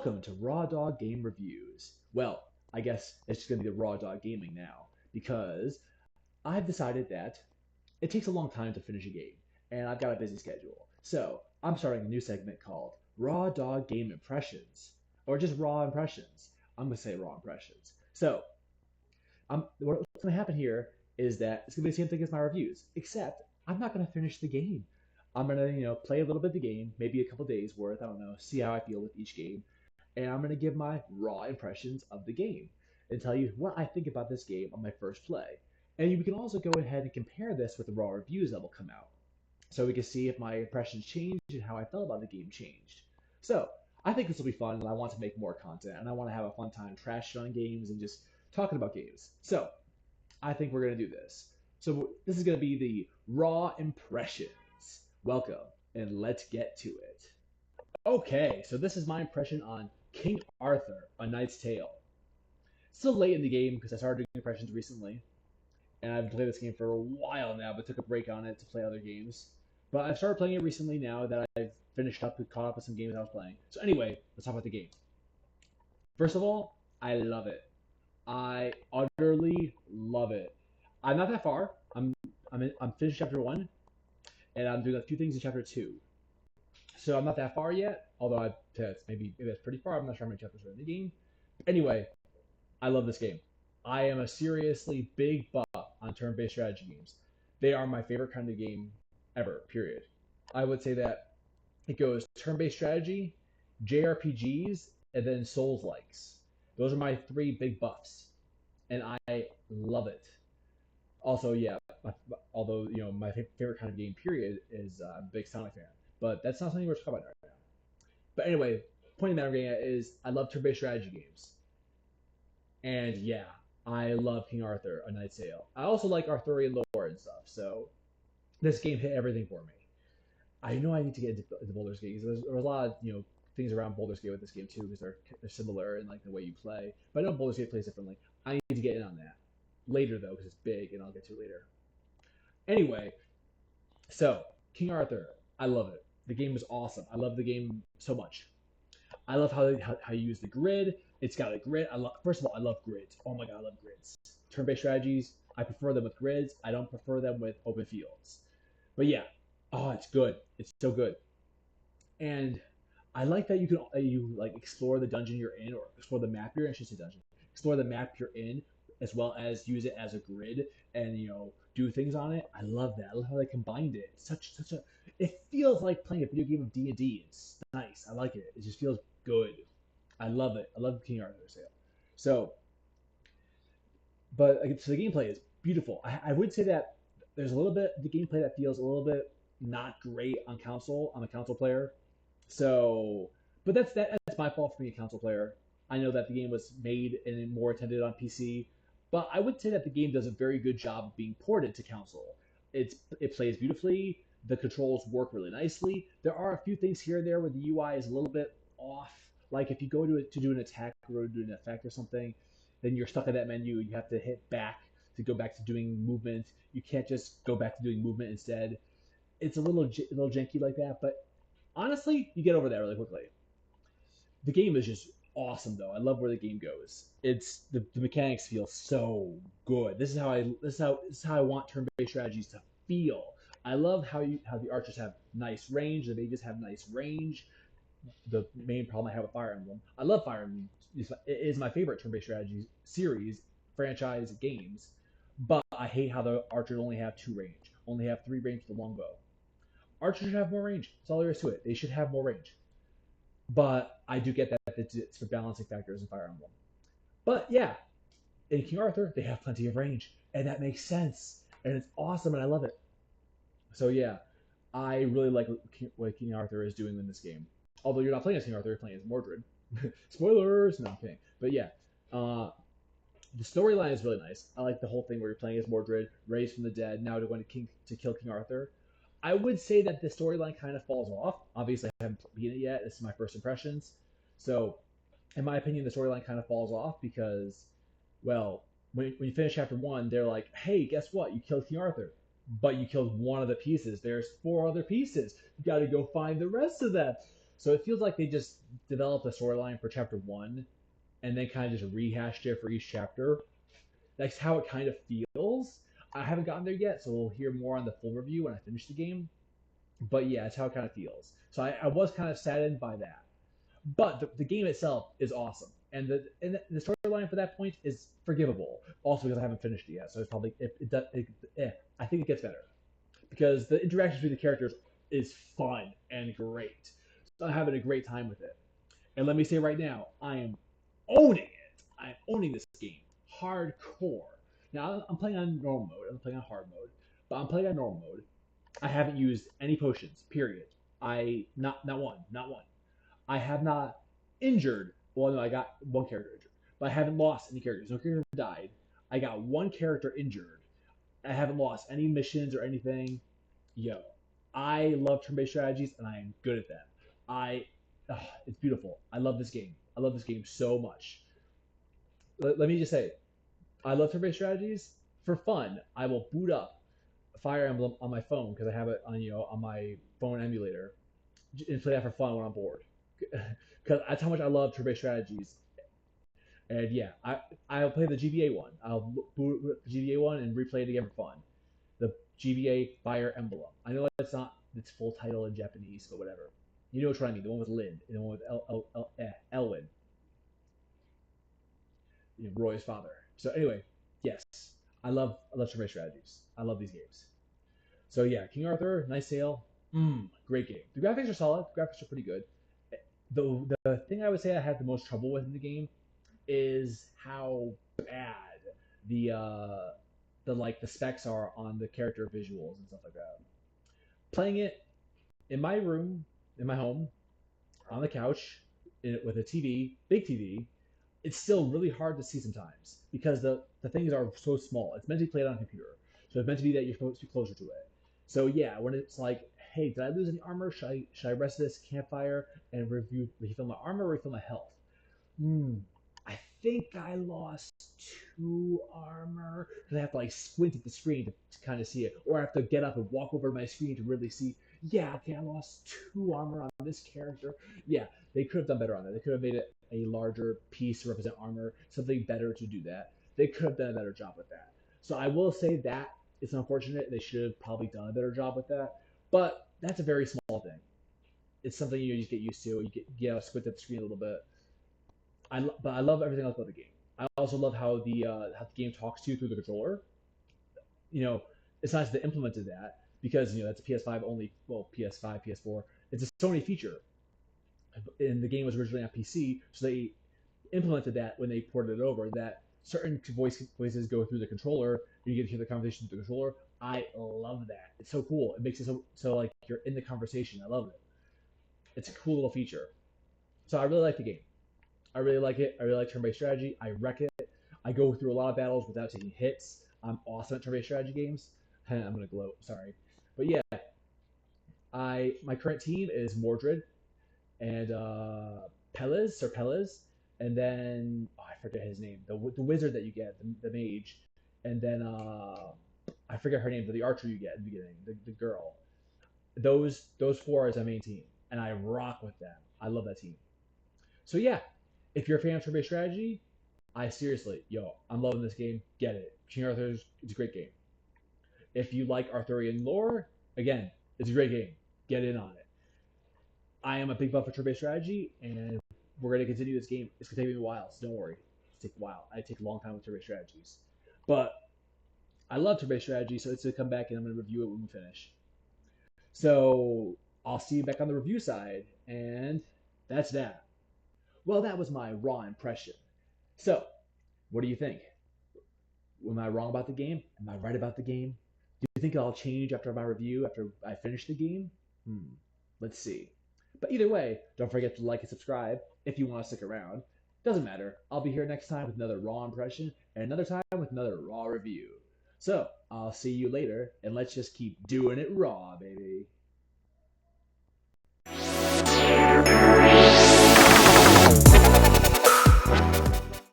Welcome to Raw Dog Game Reviews. Well, I guess it's just going to be the Raw Dog Gaming now because I've decided that it takes a long time to finish a game and I've got a busy schedule. So I'm starting a new segment called Raw Dog Game Impressions or just Raw Impressions. I'm going to say Raw Impressions. So what's going to happen here is that it's going to be the same thing as my reviews, except I'm not going to finish the game. I'm going to, play a little bit of the game, maybe a couple days worth, I don't know, see how I feel with each game, and I'm going to give my raw impressions of the game and tell you what I think about this game on my first play. And we can also go ahead and compare this with the raw reviews that will come out. So we can see if my impressions changed and how I felt about the game changed. So I think this will be fun, and I want to make more content, and I want to have a fun time trashing on games and just talking about games. So I think we're going to do this. So this is going to be the raw impressions. Welcome, and let's get to it. Okay, so this is my impression on King Arthur: A Knight's Tale. Still late in the game because I started doing impressions recently, and I've played this game for a while now, but took a break on it to play other games. But I've started playing it recently now that I've finished up and caught up with some games I was playing. So anyway, let's talk about the game. First of all, I love it. I utterly love it. I'm not that far. I'm finished chapter 1, and I'm doing a few things in chapter 2. So I'm not that far yet, although maybe that's pretty far. I'm not sure how many chapters are in the game. Anyway, I love this game. I am a seriously big buff on turn-based strategy games. They are my favorite kind of game ever, period. I would say that it goes turn-based strategy, JRPGs, and then Souls-likes. Those are my three big buffs, and I love it. Also, yeah, although my favorite kind of game, period, is I'm a big Sonic fan, but that's not something we're talking about right now. But anyway, point that I'm getting at is I love turn-based strategy games, and yeah, I love King Arthur: A Knight's Tale. I also like Arthurian lore and stuff, so this game hit everything for me. I know I need to get into Baldur's Gate because there's a lot of things around Baldur's Gate with this game too because they're similar in like the way you play. But I know Baldur's Gate plays differently. I need to get in on that later though because it's big and I'll get to it later. Anyway, so King Arthur, I love it. The game is awesome. I love the game so much. I love how you use the grid. It's got a grid. First of all, I love grids. Oh my god, I love grids. Turn-based strategies, I prefer them with grids. I don't prefer them with open fields. But yeah, oh, it's good. It's so good. And I like that you like explore the dungeon you're in or explore the map you're in. I should say dungeon. Explore the map you're in as well as use it as a grid and do things on it. I love that. I love how they combined it. It's such a. It feels like playing a video game of D&D. It's nice. I like it. It just feels good. I love it. I love King Arthur's Tale. So, so the gameplay is beautiful. I would say that there's a little bit the gameplay that feels a little bit not great on console. I'm a console player, so but that's my fault for being a console player. I know that the game was made and more intended on PC, but I would say that the game does a very good job of being ported to console. It plays beautifully. The controls work really nicely. There are a few things here and there where the UI is a little bit off. Like if you go to do an attack or do an effect or something, then you're stuck in that menu. You have to hit back to go back to doing movement. You can't just go back to doing movement instead. It's a little janky like that, but honestly, you get over that really quickly. The game is just awesome though. I love where the game goes. It's the mechanics feel so good. This is how I want turn-based strategies to feel. I love how the archers have nice range, the mages have nice range. The main problem I have with Fire Emblem, I love Fire Emblem. It is my favorite turn-based strategy series franchise games, but I hate how the archers only have 2 range, only have 3 range with the longbow. Archers should have more range. That's all there is to it. They should have more range. But I do get that it's for balancing factors in Fire Emblem. But yeah, in King Arthur, they have plenty of range, and that makes sense, and it's awesome, and I love it. So yeah, I really like what King Arthur is doing in this game. Although you're not playing as King Arthur, you're playing as Mordred. Spoilers! No, I'm kidding. But yeah, the storyline is really nice. I like the whole thing where you're playing as Mordred, raised from the dead, now going to kill King Arthur. I would say that the storyline kind of falls off. Obviously, I haven't beaten it yet. This is my first impressions. So, in my opinion, the storyline kind of falls off because, well, when you finish chapter 1, they're like, hey, guess what? You killed King Arthur. But you killed one of the pieces. There's 4 other pieces. You got to go find the rest of them. So it feels like they just developed a storyline for chapter one, and then kind of just rehashed it for each chapter. That's how it kind of feels. I haven't gotten there yet, so we'll hear more on the full review when I finish the game. But yeah, that's how it kind of feels. So I was kind of saddened by that. But the game itself is awesome, and the storyline for that point is forgivable. Also because I haven't finished it yet, so it's probably I think it gets better because the interactions between the characters is fun and great. So I'm having a great time with it. And let me say right now, I am owning it. I'm owning this game hardcore. Now I'm playing on normal mode. I'm playing on hard mode, but I'm playing on normal mode. I haven't used any potions. Period. Not one. Not one. I have not injured. Well, no, I got one character injured, but I haven't lost any characters. No character died. I got one character injured. I haven't lost any missions or anything. Yo, I love turn-based strategies, and I am good at them. I, it's beautiful. I love this game. I love this game so much. Let me just say, I love turn-based strategies for fun. I will boot up Fire Emblem on my phone because I have it on on my phone emulator and play that for fun when I'm bored. Because that's how much I love turn-based strategies. And yeah, I'll play the GBA one. I'll boot the GBA one and replay it again for fun. The GBA Fire Emblem. I know it's not its full title in Japanese, but whatever. You know which one I mean. The one with Lyn, and the one with Elwyn, Roy's father. So anyway, yes, I love turn-based strategies. I love these games. So yeah, King Arthur, nice sale. Great game. The graphics are solid. The graphics are pretty good. The thing I would say I had the most trouble with in the game is how bad the the specs are on the character visuals and stuff like that. Playing it in my room, in my home, on the couch, with a TV, big TV, it's still really hard to see sometimes because the things are so small. It's meant to be played on a computer, so it's meant to be that you're supposed to be closer to it. So yeah, when it's like, hey, did I lose any armor? Should I rest this campfire and refill my armor or refill my health? I think I lost two armor because I have to like squint at the screen to kind of see it, or I have to get up and walk over to my screen to really see. Yeah, okay, I lost two armor on this character. Yeah, they could have done better on that. They could have made it a larger piece to represent armor, something better to do that. They could have done a better job with that. So I will say that it's unfortunate. They should have probably done a better job with that. But that's a very small thing. It's something you just get used to. You squint at the screen a little bit. But I love everything else about the game. I also love how the game talks to you through the controller. You know, it's nice they implemented that because that's a PS5 only. Well, PS5, PS4. It's a Sony feature, and the game was originally on PC, so they implemented that when they ported it over. That certain voices go through the controller, and you get to hear the conversation through the controller. I love that. It's so cool. It makes it so like you're in the conversation. I love it. It's a cool little feature. So I really like the game. I really like it. I really like turn-based strategy. I wreck it. I go through a lot of battles without taking hits. I'm awesome at turn-based strategy games. I'm gonna gloat. Sorry, but yeah, my current team is Mordred and Pelez, and then I forget his name. The wizard that you get, the mage, and then I forget her name, but the archer you get at the beginning, the girl. Those four is my main team, and I rock with them. I love that team. So yeah, if you're a fan of turn-based strategy, I'm loving this game. Get it. King Arthur's it's a great game. If you like Arthurian lore, again, it's a great game. Get in on it. I am a big buff for turn-based strategy, and we're going to continue this game. It's going to take me a while, so don't worry. It's take a while. I take a long time with turn-based strategies. But I love turn-based strategy, so it's going to come back, and I'm going to review it when we finish. So I'll see you back on the review side, and that's that. Well, that was my raw impression. So, what do you think? Am I wrong about the game? Am I right about the game? Do you think I'll change after my review, after I finish the game? Let's see. But either way, don't forget to like and subscribe if you want to stick around. Doesn't matter. I'll be here next time with another raw impression and another time with another raw review. So, I'll see you later, and let's just keep doing it raw, baby.